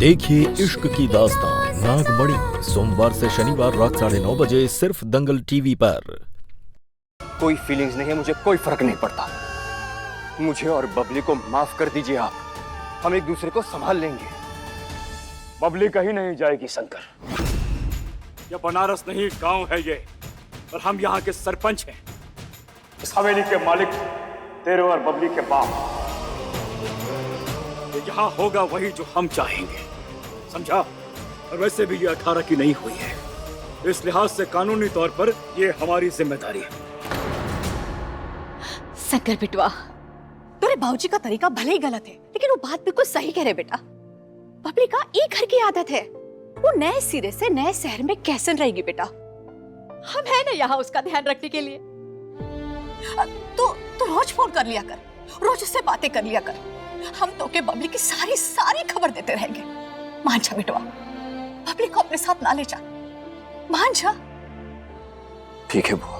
देखिए इश्क की दास्तां नागमणि सोमवार से शनिवार रात 9:30 बजे सिर्फ दंगल टीवी पर। कोई फीलिंग्स नहीं है, मुझे कोई फर्क नहीं पड़ता। मुझे और बबली को माफ कर दीजिए आप, हम एक दूसरे को संभाल लेंगे। बबली कहीं नहीं जाएगी शंकर। यह बनारस नहीं गांव है ये, और हम यहाँ के सरपंच हैं। इस हवेली के मालिक तेरे और बबली के बाप। ये यहाँ होगा वही जो हम चाहेंगे, समझा? और वैसे भी ये 18 की नहीं हुई है, इस लिहाज से कानूनी तौर पर ये हमारी जिम्मेदारी है। शंकर बिटवा, तेरे बाबूजी का तरीका भले ही गलत है, लेकिन वो बात बिल्कुल सही कह रहे बेटा। बबली का एक घर की आदत है, वो नए सिरे से नए शहर में कैसे रहेगी बेटा? हम है ना यहाँ उसका ध्यान रखने के लिए। तो रोज फोन कर लिया कर, रोज उससे बातें कर लिया कर। हम तो के बबली की सारी खबर देते रहेंगे। मान जा बेटवा, बबली को अपने साथ ना ले जा, मान जा। ठीक है बुआ,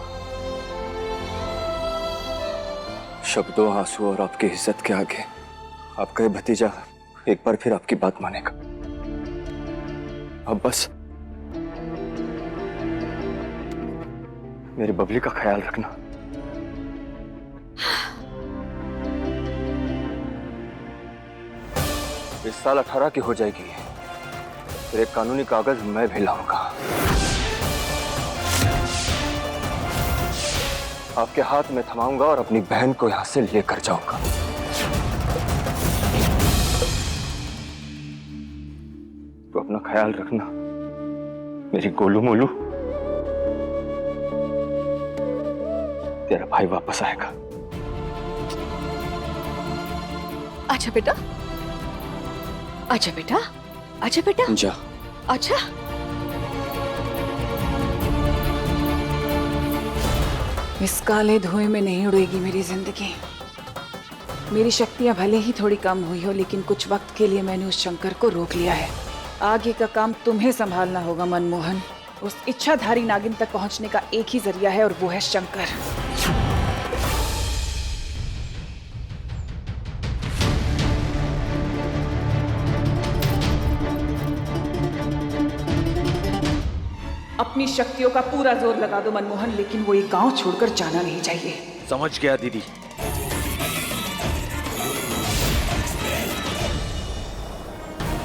शब्दों, आंसू और आपकी इज्जत के आगे आपका ये भतीजा एक बार फिर आपकी बात मानेगा। अब बस मेरी बबली का ख्याल रखना। इस साल 18 की हो जाएगी, फिर एक कानूनी कागज मैं भी लाऊंगा। आपके हाथ में थमाऊंगा और अपनी बहन को यहां से लेकर जाऊंगा। तो अपना ख्याल रखना मेरी गोलू मोलू। तेरा भाई वापस आएगा। अच्छा बेटा, अच्छा बेटा, अच्छा बेटा, जा। अच्छा। इस काले धुएं में नहीं उड़ेगी मेरी जिंदगी। मेरी शक्तियां भले ही थोड़ी कम हुई हो, लेकिन कुछ वक्त के लिए मैंने उस शंकर को रोक लिया है। आगे का काम तुम्हें संभालना होगा मनमोहन। उस इच्छाधारी नागिन तक पहुंचने का एक ही जरिया है, और वो है शंकर। अपनी शक्तियों का पूरा जोर लगा दो मनमोहन, लेकिन वो ये गांव छोड़कर जाना नहीं चाहिए। समझ गया दीदी।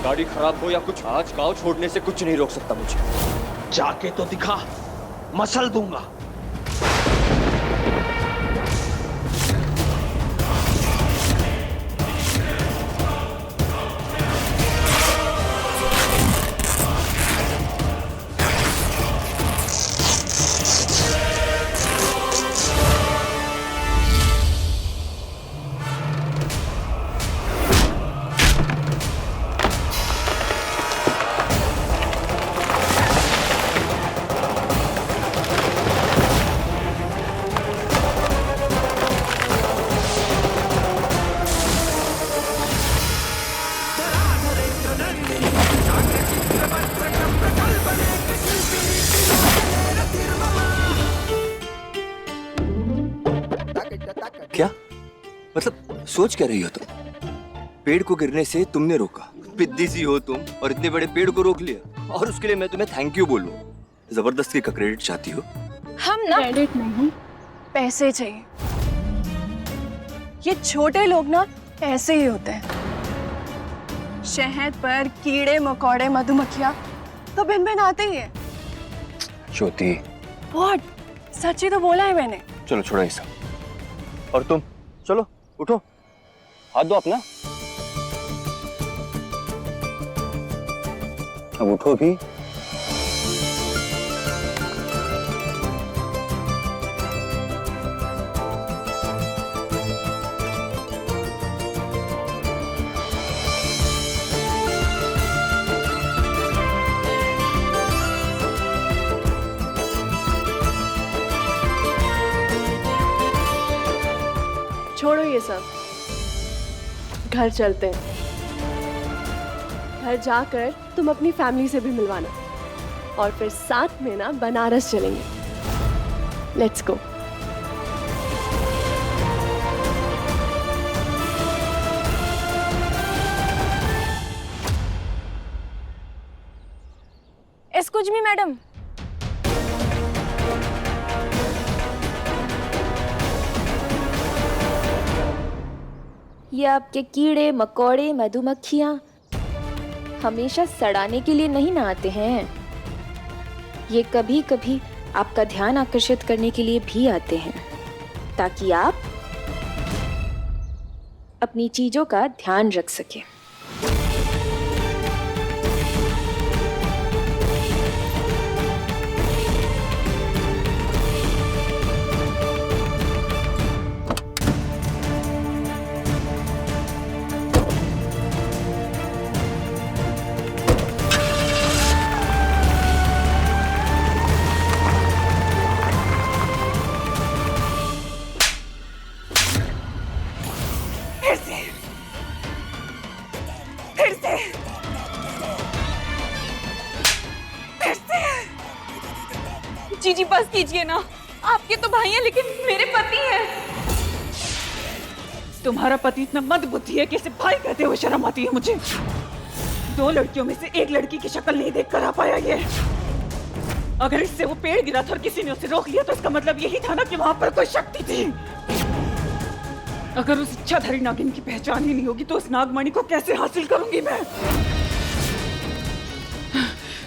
गाड़ी खराब हो या कुछ, आज गांव छोड़ने से कुछ नहीं रोक सकता मुझे। जाके तो दिखा, मसल दूंगा। क्या मतलब, सोच क्या रही हो तुम? पेड़ को गिरने से तुमने रोका, पिद्दी सी हो तुम, और इतने बड़े पेड़ को रोक लिया, और उसके लिए मैं तुम्हें थैंक यू बोलूं? जबरदस्ती का क्रेडिट चाहती हो? हम ना क्रेडिट नहीं, पैसे चाहिए। ये छोटे लोग ना ऐसे ही होते हैं। शहद पर कीड़े मकोड़े मधुमक्खियां तो भिन भिन आते ही है। ज्योति, व्हाट, सच्ची तो बोला है मैंने। चलो छोड़ो ये सब, और तुम चलो उठो, हाथ दो अपना। अब उठो भी। छोड़ो ये सब, घर चलते हैं। घर जाकर तुम अपनी फैमिली से भी मिलवाना, और फिर साथ में ना बनारस चलेंगे। Let's go. Excuse me madam. ये आपके कीड़े मकोड़े मधुमक्खियाँ हमेशा सड़ाने के लिए नहीं ना आते हैं। ये कभी कभी आपका ध्यान आकर्षित करने के लिए भी आते हैं, ताकि आप अपनी चीजों का ध्यान रख सकें। जी बस कीजिए ना, आपके तो भाई हैं लेकिन मेरे पति हैं। तुम्हारा पति इतना मंदबुद्धि है कि इसे भाई कहते हुए शर्म आती है मुझे। 2 लड़कियों में से एक लड़की की शक्ल नहीं देखकर आ पाया ये। अगर इससे वो पेड़ गिरा था और किसी ने उसे रोक लिया तो इसका मतलब यही था ना कि वहां पर कोई शक्ति थी। अगर उस इच्छाधारी नागिन की पहचान ही नहीं होगी तो उस नागमणि को कैसे हासिल करूंगी मैं?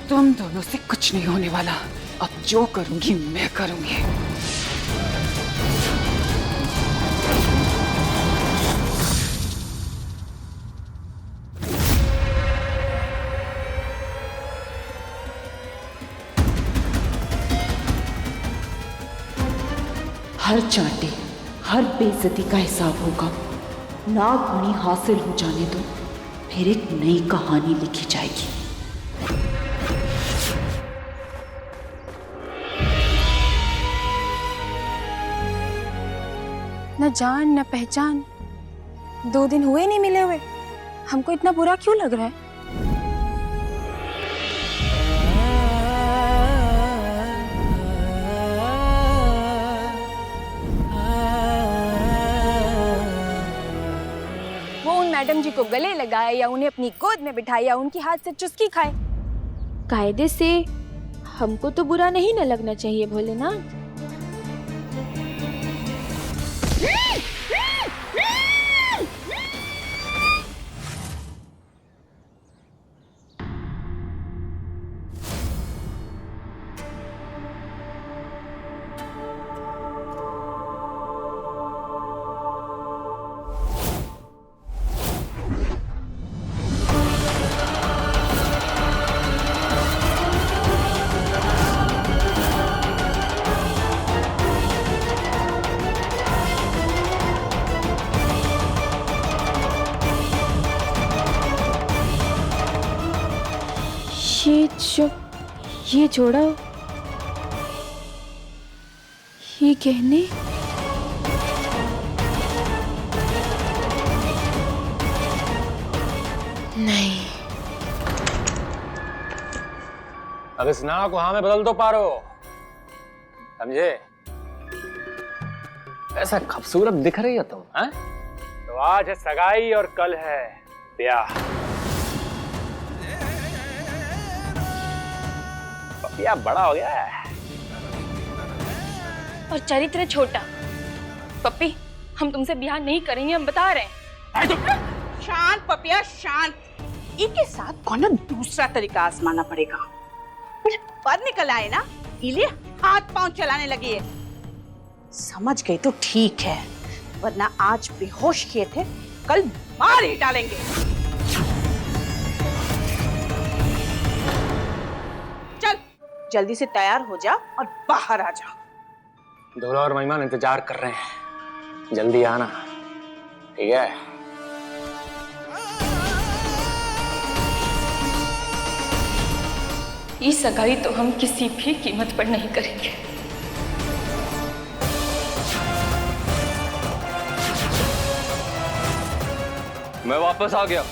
तुम दोनों से कुछ नहीं होने वाला। अब जो करूंगी मैं करूंगी। हर चांटे, हर बेइज्जती का हिसाब होगा। नागमणि हासिल हो जाने दो, फिर एक नई कहानी लिखी जाएगी। न जान न पहचान, 2 दिन हुए नहीं मिले हुए, हमको इतना बुरा क्यों लग रहा है? वो उन मैडम जी को गले लगाए या उन्हें अपनी गोद में बिठाए या उनकी हाथ से चुस्की खाए। कायदे से हमको तो बुरा नहीं न लगना चाहिए भोलेनाथ। ये जोड़ा, ये गहने, नहीं। अब इस ना को हाँ में बदल दो पारो, समझे? ऐसा खूबसूरत दिख रही हो तुम, हैं? तो आज है सगाई और कल है ब्याह। पपिया बड़ा हो गया है और चरित्र छोटा। पप्पी, हम तुमसे ब्याह नहीं करेंगे, हम बता रहे हैं। शांत पपिया शांत। इनके साथ कौन दूसरा तरीका आजमाना पड़ेगा। पर निकल आए ना, इले हाथ पांव चलाने लगी है। समझ गई तो ठीक है, वरना आज बेहोश किए थे, कल मार ही डालेंगे। चल जल्दी से तैयार हो जा और बाहर आ जा। दूल्हा और मेहमान इंतजार कर रहे हैं, जल्दी आना, ठीक है? ये सगाई तो हम किसी भी कीमत पर नहीं करेंगे। मैं वापस आ गया।